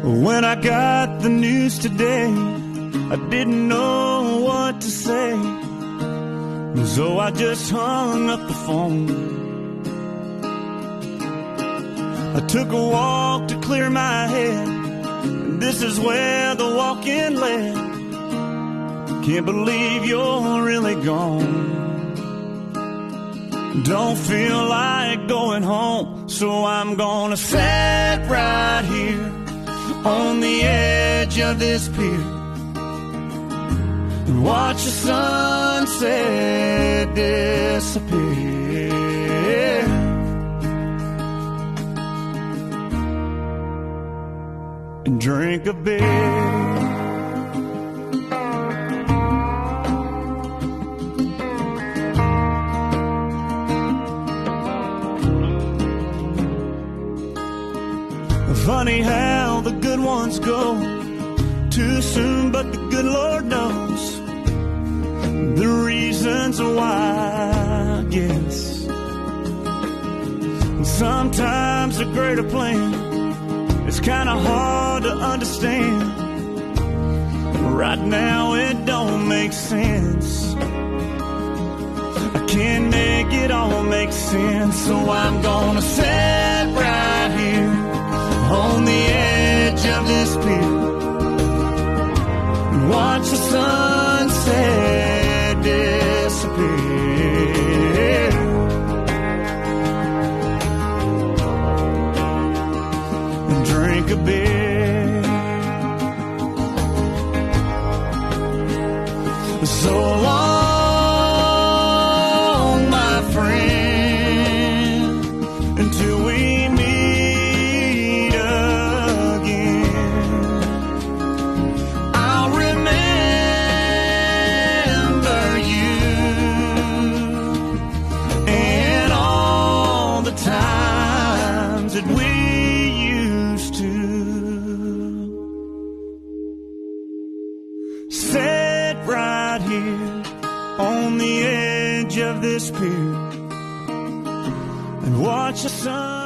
When I got the news today, I didn't know what to say, so I just hung up the phone. I took a walk to clear my head, and this is where the walk-in led. Can't believe you're really gone. Don't feel like going home, so I'm gonna sit right here on the edge of this pier and watch the sunset disappear, and drink a beer. Funny how the good ones go too soon, but the good Lord knows the reasons why, I guess. And sometimes a greater plan is kind of hard to understand. Right now it don't make sense. I can't make it all make sense, so I'm gonna sit right here on the edge of this pier and watch the sunset disappear, and drink a beer. So long, my friend, until we meet that we used to sit right here on the edge of this pier and watch the sun.